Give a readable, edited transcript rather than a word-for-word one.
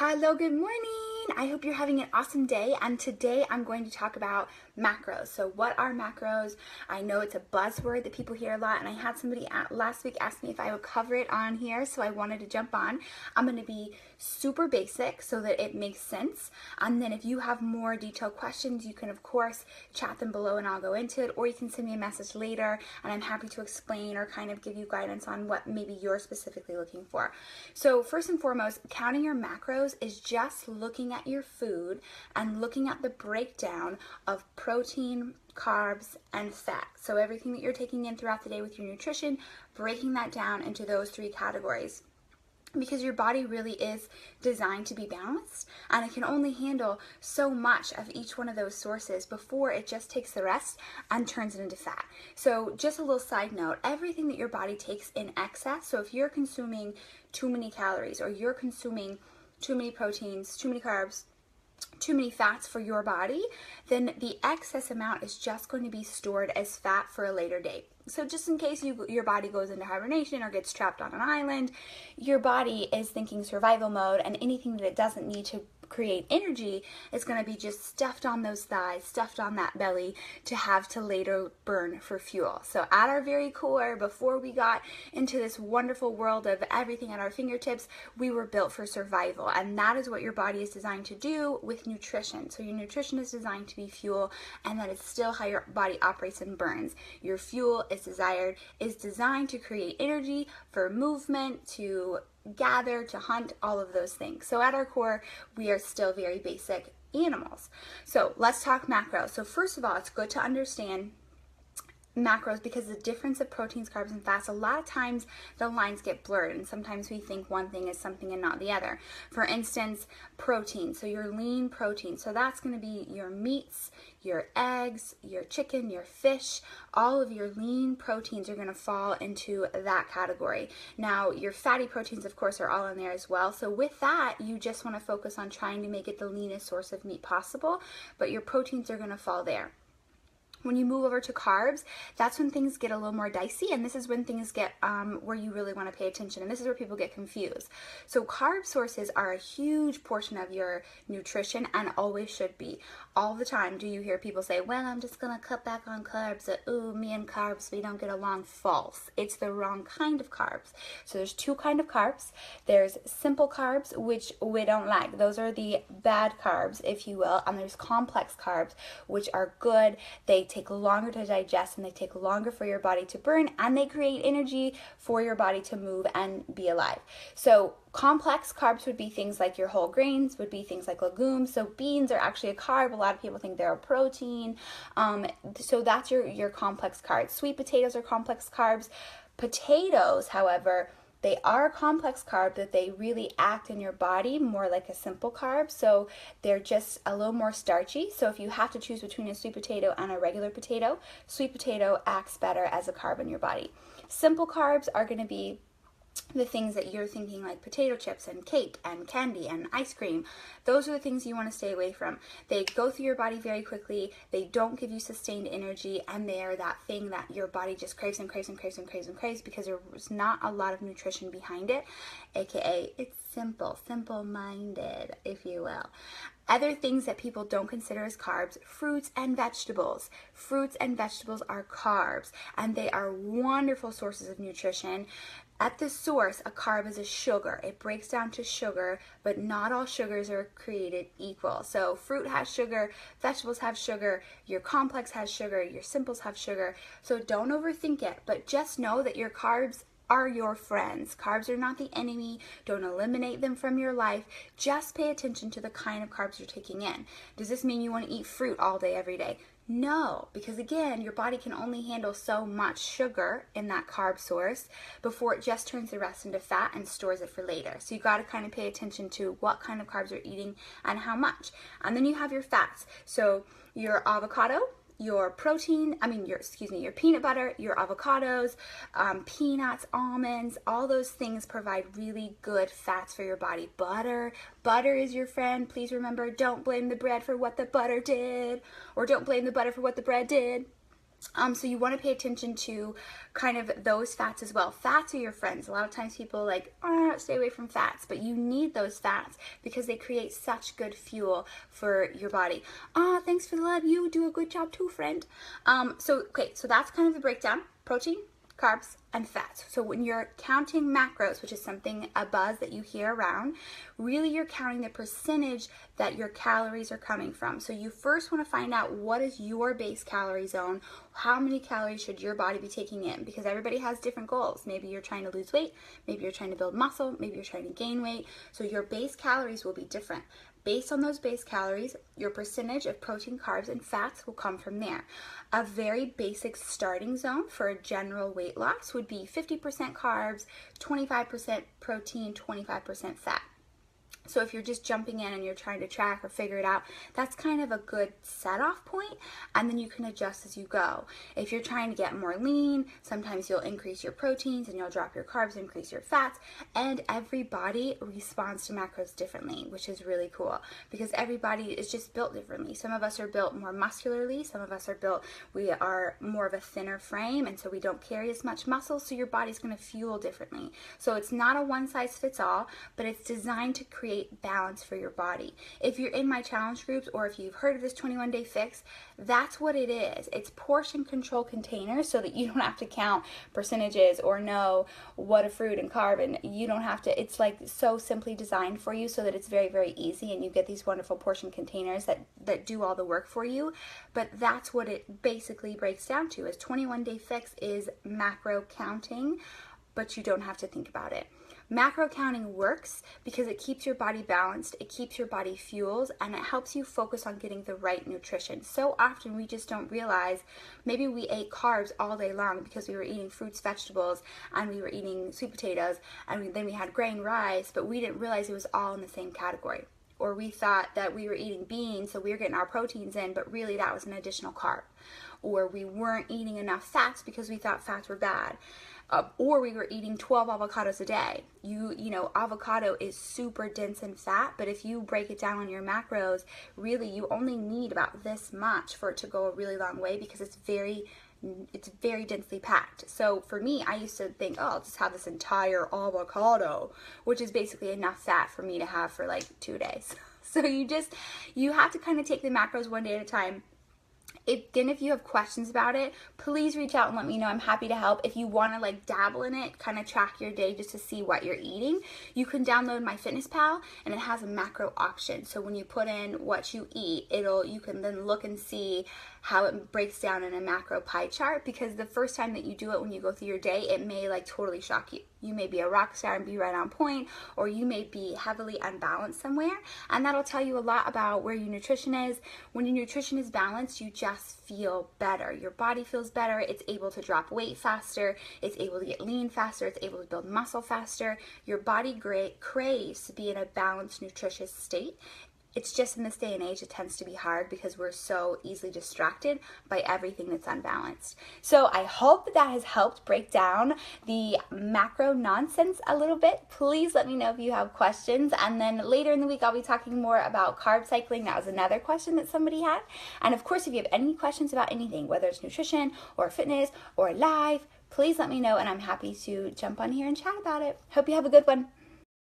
Hello, good morning. I hope you're having an awesome day, and today I'm going to talk about macros. So what are macros? I know it's a buzzword that people hear a lot, and I had somebody last week ask me if I would cover it on here, so I wanted to jump on. I'm going to be super basic so that it makes sense, and then if you have more detailed questions, you can of course chat them below and I'll go into it, or you can send me a message later and I'm happy to explain or kind of give you guidance on what maybe you're specifically looking for. So first and foremost, counting your macros is just looking at your food and looking at the breakdown of protein, carbs, and fat. So everything that you're taking in throughout the day with your nutrition, breaking that down into those three categories. Because your body really is designed to be balanced, and it can only handle so much of each one of those sources before it just takes the rest and turns it into fat. So just a little side note, everything that your body takes in excess, so if you're consuming too many calories or you're consuming too many proteins, too many carbs, too many fats for your body, then the excess amount is just going to be stored as fat for a later date. So just in case your body goes into hibernation or gets trapped on an island, your body is thinking survival mode, and anything that it doesn't need to create energy is going to be just stuffed on those thighs, stuffed on that belly to have to later burn for fuel. So at our very core, before we got into this wonderful world of everything at our fingertips, we were built for survival, and that is what your body is designed to do with nutrition. So your nutrition is designed to be fuel, and that is still how your body operates and burns. Your fuel is designed to create energy for movement, to gather, to hunt, all of those things. So at our core, we are still very basic animals. So let's talk macros. So first of all, it's good to understand macros because the difference of proteins, carbs, and fats, a lot of times the lines get blurred, and sometimes we think one thing is something and not the other. For instance, protein, so your lean protein, so that's going to be your meats, your eggs, your chicken, your fish. All of your lean proteins are going to fall into that category. Now your fatty proteins of course are all in there as well, so with that you just want to focus on trying to make it the leanest source of meat possible, but your proteins are going to fall there. When you move over to carbs, that's when things get a little more dicey, and this is when things get where you really want to pay attention, and this is where people get confused. So carb sources are a huge portion of your nutrition and always should be. All the time do you hear people say, well, I'm just going to cut back on carbs, ooh, me and carbs, we don't get along. False. It's the wrong kind of carbs. So there's two kinds of carbs. There's simple carbs, which we don't like. Those are the bad carbs, if you will, and there's complex carbs, which are good. They take longer to digest, and they take longer for your body to burn, and they create energy for your body to move and be alive. So complex carbs would be things like your whole grains, would be things like legumes. So beans are actually a carb. A lot of people think they're a protein. So that's your complex carbs. Sweet potatoes are complex carbs. Potatoes, however, they are a complex carb, that they really act in your body more like a simple carb. So they're just a little more starchy. So if you have to choose between a sweet potato and a regular potato, sweet potato acts better as a carb in your body. Simple carbs are going to be the things that you're thinking, like potato chips and cake and candy and ice cream. Those are the things you want to stay away from. They go through your body very quickly, they don't give you sustained energy, and they are that thing that your body just craves and craves and craves and craves and craves because there's not a lot of nutrition behind it, aka it's simple-minded, if you will. Other things that people don't consider as carbs, fruits and vegetables. Fruits and vegetables are carbs, and they are wonderful sources of nutrition. At the source, a carb is a sugar. It breaks down to sugar, but not all sugars are created equal. So fruit has sugar, vegetables have sugar, your complex has sugar, your simples have sugar. So don't overthink it, but just know that your carbs are your friends. Carbs are not the enemy. Don't eliminate them from your life. Just pay attention to the kind of carbs you're taking in. Does this mean you want to eat fruit all day, every day? No, because again, your body can only handle so much sugar in that carb source before it just turns the rest into fat and stores it for later. So you got to kind of pay attention to what kind of carbs you're eating and how much. And then you have your fats. So your avocado, your your peanut butter, your avocados, peanuts, almonds, all those things provide really good fats for your body. Butter is your friend. Please remember, don't blame the bread for what the butter did, or don't blame the butter for what the bread did. So you want to pay attention to kind of those fats as well. Fats are your friends. A lot of times people are like, oh, stay away from fats, but you need those fats because they create such good fuel for your body. Oh, thanks for the love. You do a good job too, friend. So that's kind of the breakdown. Protein, carbs, and fats. So when you're counting macros, which is something, a buzz that you hear around, really you're counting the percentage that your calories are coming from. So you first want to find out what is your base calorie zone, how many calories should your body be taking in, because everybody has different goals. Maybe you're trying to lose weight, maybe you're trying to build muscle, maybe you're trying to gain weight. So your base calories will be different. Based on those base calories, your percentage of protein, carbs, and fats will come from there. A very basic starting zone for a general weight loss would be 50% carbs, 25% protein, 25% fat. So if you're just jumping in and you're trying to track or figure it out, that's kind of a good set-off point, and then you can adjust as you go. If you're trying to get more lean, sometimes you'll increase your proteins and you'll drop your carbs, increase your fats, and every body responds to macros differently, which is really cool because everybody is just built differently. Some of us are built more muscularly, some of us are built, we are more of a thinner frame, and so we don't carry as much muscle, so your body's going to fuel differently. So it's not a one-size-fits-all, but it's designed to create balance for your body. If you're in my challenge groups or if you've heard of this 21-day fix, that's what it is. It's portion control containers so that you don't have to count percentages or know what a fruit and carb, and you don't have to, it's like so simply designed for you so that it's very, very easy, and you get these wonderful portion containers that do all the work for you. But that's what it basically breaks down to, is 21-day fix is macro counting, but you don't have to think about it. Macro counting works because it keeps your body balanced, it keeps your body fueled, and it helps you focus on getting the right nutrition. So often we just don't realize, maybe we ate carbs all day long because we were eating fruits, vegetables, and we were eating sweet potatoes, and then we had grain rice, but we didn't realize it was all in the same category. Or we thought that we were eating beans, so we were getting our proteins in, but really that was an additional carb. Or we weren't eating enough fats because we thought fats were bad. Or we were eating 12 avocados a day. You know, avocado is super dense in fat, but if you break it down on your macros, really you only need about this much for it to go a really long way because it's very densely packed. So for me, I used to think, oh, I'll just have this entire avocado, which is basically enough fat for me to have for like 2 days. So you have to kind of take the macros one day at a time. If you have questions about it, please reach out and let me know. I'm happy to help. If you want to like dabble in it, kind of track your day just to see what you're eating, you can download my Fitness Pal, and it has a macro option. So when you put in what you eat, you can then look and see how it breaks down in a macro pie chart, because the first time that you do it, when you go through your day, it may like totally shock you. You may be a rock star and be right on point, or you may be heavily unbalanced somewhere, and that'll tell you a lot about where your nutrition is. When your nutrition is balanced, you just feel better. Your body feels better. It's able to drop weight faster. It's able to get lean faster. It's able to build muscle faster. Your body craves to be in a balanced, nutritious state. It's just in this day and age, it tends to be hard because we're so easily distracted by everything that's unbalanced. So I hope that has helped break down the macro nonsense a little bit. Please let me know if you have questions. And then later in the week, I'll be talking more about carb cycling. That was another question that somebody had. And of course, if you have any questions about anything, whether it's nutrition or fitness or life, please let me know, and I'm happy to jump on here and chat about it. Hope you have a good one.